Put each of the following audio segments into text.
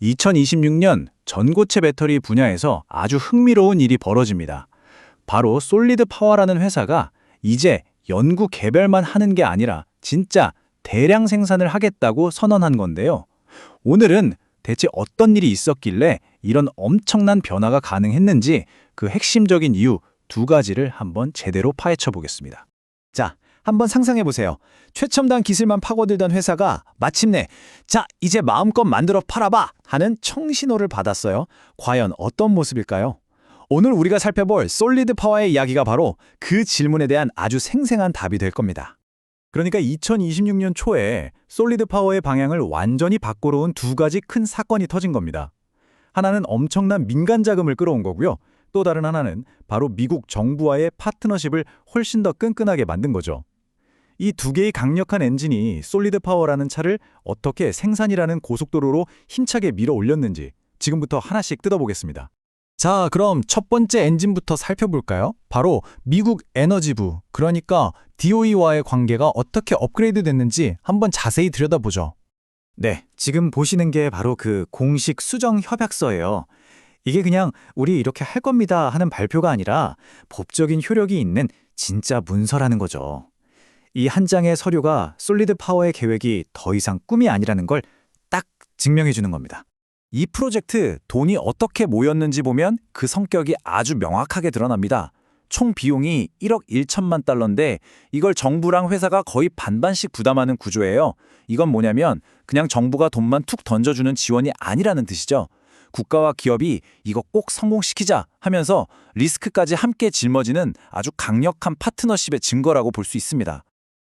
2026년 전고체 배터리 분야에서 아주 흥미로운 일이 벌어집니다. 바로 솔리드 파워라는 회사가 이제 연구 개발만 하는 게 아니라 진짜 대량 생산을 하겠다고 선언한 건데요. 오늘은 대체 어떤 일이 있었길래 이런 엄청난 변화가 가능했는지 그 핵심적인 이유 두 가지를 한번 제대로 파헤쳐 보겠습니다. 자, 한번 상상해 보세요. 최첨단 기술만 파고들던 회사가 마침내 자, 이제 마음껏 만들어 팔아봐 하는 청신호를 받았어요. 과연 어떤 모습일까요? 오늘 우리가 살펴볼 솔리드 파워의 이야기가 바로 그 질문에 대한 아주 생생한 답이 될 겁니다. 그러니까 2026년 초에 솔리드 파워의 방향을 완전히 바꾸러 온 두 가지 큰 사건이 터진 겁니다. 하나는 엄청난 민간 자금을 끌어온 거고요. 또 다른 하나는 바로 미국 정부와의 파트너십을 훨씬 더 끈끈하게 만든 거죠. 이 두 개의 강력한 엔진이 솔리드 파워라는 차를 어떻게 생산이라는 고속도로로 힘차게 밀어 올렸는지 지금부터 하나씩 뜯어보겠습니다. 자, 그럼 첫 번째 엔진부터 살펴볼까요? 바로 미국 에너지부, 그러니까 DOE와의 관계가 어떻게 업그레이드 됐는지 한번 자세히 들여다보죠. 네, 지금 보시는 게 바로 그 공식 수정 협약서예요. 이게 그냥 우리 이렇게 할 겁니다 하는 발표가 아니라 법적인 효력이 있는 진짜 문서라는 거죠. 이 한 장의 서류가 솔리드 파워의 계획이 더 이상 꿈이 아니라는 걸 딱 증명해 주는 겁니다. 이 프로젝트 돈이 어떻게 모였는지 보면 그 성격이 아주 명확하게 드러납니다. 총 비용이 1억 1천만 달러인데 이걸 정부랑 회사가 거의 반반씩 부담하는 구조예요. 이건 뭐냐면 그냥 정부가 돈만 툭 던져주는 지원이 아니라는 뜻이죠. 국가와 기업이 이거 꼭 성공시키자 하면서 리스크까지 함께 짊어지는 아주 강력한 파트너십의 증거라고 볼 수 있습니다.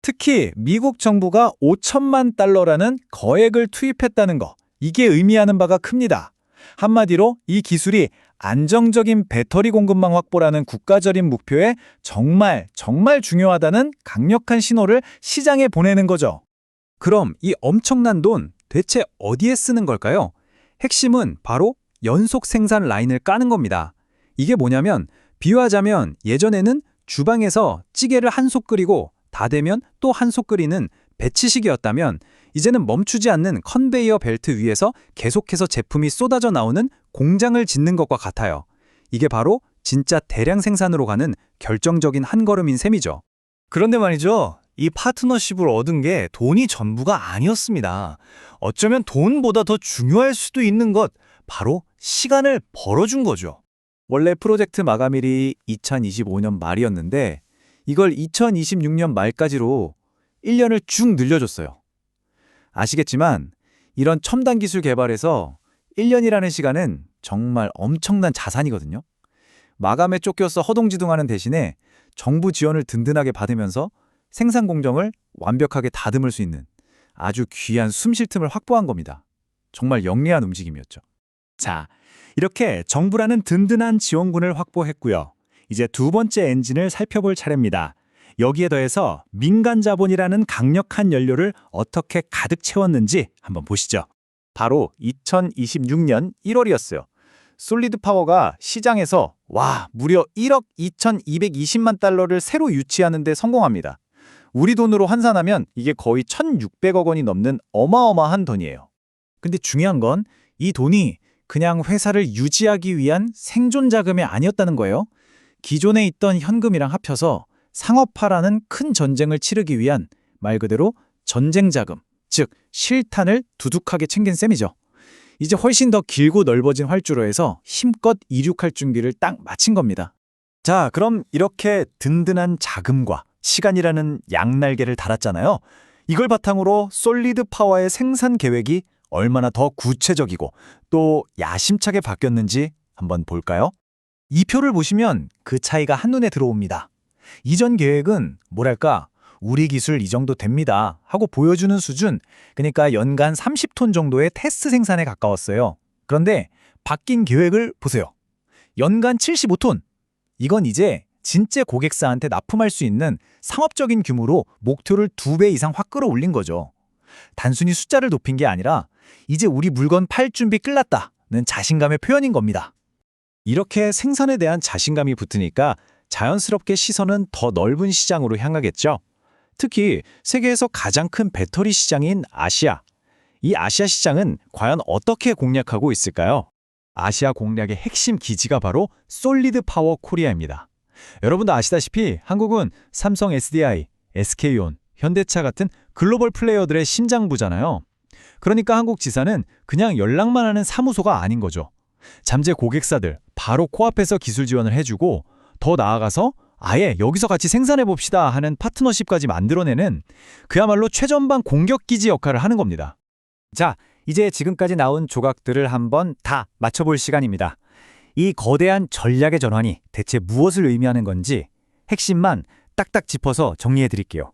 특히 미국 정부가 5천만 달러라는 거액을 투입했다는 거, 이게 의미하는 바가 큽니다. 한마디로 이 기술이 안정적인 배터리 공급망 확보라는 국가적인 목표에 정말 중요하다는 강력한 신호를 시장에 보내는 거죠. 그럼 이 엄청난 돈 대체 어디에 쓰는 걸까요? 핵심은 바로 연속 생산 라인을 까는 겁니다. 이게 뭐냐면 비유하자면 예전에는 주방에서 찌개를 한 솥 끓이고 다 되면 또 한 솥 끓이는 배치식이었다면 이제는 멈추지 않는 컨베이어 벨트 위에서 계속해서 제품이 쏟아져 나오는 공장을 짓는 것과 같아요. 이게 바로 진짜 대량 생산으로 가는 결정적인 한 걸음인 셈이죠. 그런데 말이죠. 이 파트너십을 얻은 게 돈이 전부가 아니었습니다. 어쩌면 돈보다 더 중요할 수도 있는 것, 바로 시간을 벌어준 거죠. 원래 프로젝트 마감일이 2025년 말이었는데 이걸 2026년 말까지로 1년을 쭉 늘려줬어요. 아시겠지만 이런 첨단 기술 개발에서 1년이라는 시간은 정말 엄청난 자산이거든요. 마감에 쫓겨서 허둥지둥하는 대신에 정부 지원을 든든하게 받으면서 생산 공정을 완벽하게 다듬을 수 있는 아주 귀한 숨쉴 틈을 확보한 겁니다. 정말 영리한 움직임이었죠. 자, 이렇게 정부라는 든든한 지원군을 확보했고요. 이제 두 번째 엔진을 살펴볼 차례입니다. 여기에 더해서 민간 자본이라는 강력한 연료를 어떻게 가득 채웠는지 한번 보시죠. 바로 2026년 1월이었어요. 솔리드 파워가 시장에서 무려 1억 2,220만 달러를 새로 유치하는 데 성공합니다. 우리 돈으로 환산하면 이게 거의 1,600억 원이 넘는 어마어마한 돈이에요. 근데 중요한 건 이 돈이 그냥 회사를 유지하기 위한 생존 자금이 아니었다는 거예요. 기존에 있던 현금이랑 합쳐서 상업화라는 큰 전쟁을 치르기 위한 말 그대로 전쟁 자금, 즉 실탄을 두둑하게 챙긴 셈이죠. 이제 훨씬 더 길고 넓어진 활주로에서 힘껏 이륙할 준비를 딱 마친 겁니다. 자, 그럼 이렇게 든든한 자금과 시간이라는 양날개를 달았잖아요. 이걸 바탕으로 솔리드 파워의 생산 계획이 얼마나 더 구체적이고 또 야심차게 바뀌었는지 한번 볼까요? 이 표를 보시면 그 차이가 한눈에 들어옵니다. 이전 계획은 뭐랄까 우리 기술 이 정도 됩니다 하고 보여주는 수준, 그러니까 연간 30톤 정도의 테스트 생산에 가까웠어요. 그런데 바뀐 계획을 보세요. 연간 75톤. 이건 이제 진짜 고객사한테 납품할 수 있는 상업적인 규모로 목표를 2배 이상 확 끌어올린 거죠. 단순히 숫자를 높인 게 아니라 이제 우리 물건 팔 준비 끝났다는 자신감의 표현인 겁니다. 이렇게 생산에 대한 자신감이 붙으니까 자연스럽게 시선은 더 넓은 시장으로 향하겠죠. 특히 세계에서 가장 큰 배터리 시장인 아시아. 이 아시아 시장은 과연 어떻게 공략하고 있을까요? 아시아 공략의 핵심 기지가 바로 솔리드 파워 코리아입니다. 여러분도 아시다시피 한국은 삼성 SDI, SK온, 현대차 같은 글로벌 플레이어들의 심장부잖아요. 그러니까 한국 지사는 그냥 연락만 하는 사무소가 아닌 거죠. 잠재 고객사들 바로 코앞에서 기술 지원을 해주고 더 나아가서 아예 여기서 같이 생산해 봅시다 하는 파트너십까지 만들어내는 그야말로 최전방 공격기지 역할을 하는 겁니다. 자, 이제 지금까지 나온 조각들을 한번 다 맞춰볼 시간입니다. 이 거대한 전략의 전환이 대체 무엇을 의미하는 건지 핵심만 딱딱 짚어서 정리해 드릴게요.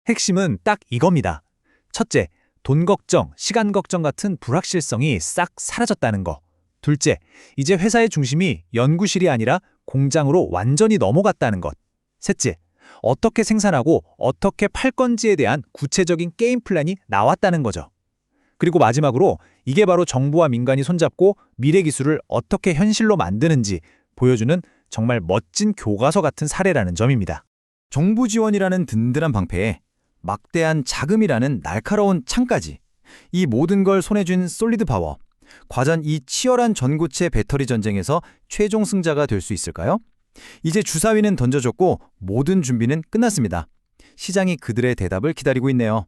핵심은 딱 이겁니다. 첫째, 돈 걱정, 시간 걱정 같은 불확실성이 싹 사라졌다는 거. 둘째, 이제 회사의 중심이 연구실이 아니라 공장으로 완전히 넘어갔다는 것. 셋째, 어떻게 생산하고 어떻게 팔 건지에 대한 구체적인 게임 플랜이 나왔다는 거죠. 그리고 마지막으로 이게 바로 정부와 민간이 손잡고 미래 기술을 어떻게 현실로 만드는지 보여주는 정말 멋진 교과서 같은 사례라는 점입니다. 정부 지원이라는 든든한 방패에 막대한 자금이라는 날카로운 창까지 이 모든 걸 손에 쥔 솔리드 파워. 과연 이 치열한 전고체 배터리 전쟁에서 최종 승자가 될 수 있을까요? 이제 주사위는 던져졌고 모든 준비는 끝났습니다. 시장이 그들의 대답을 기다리고 있네요.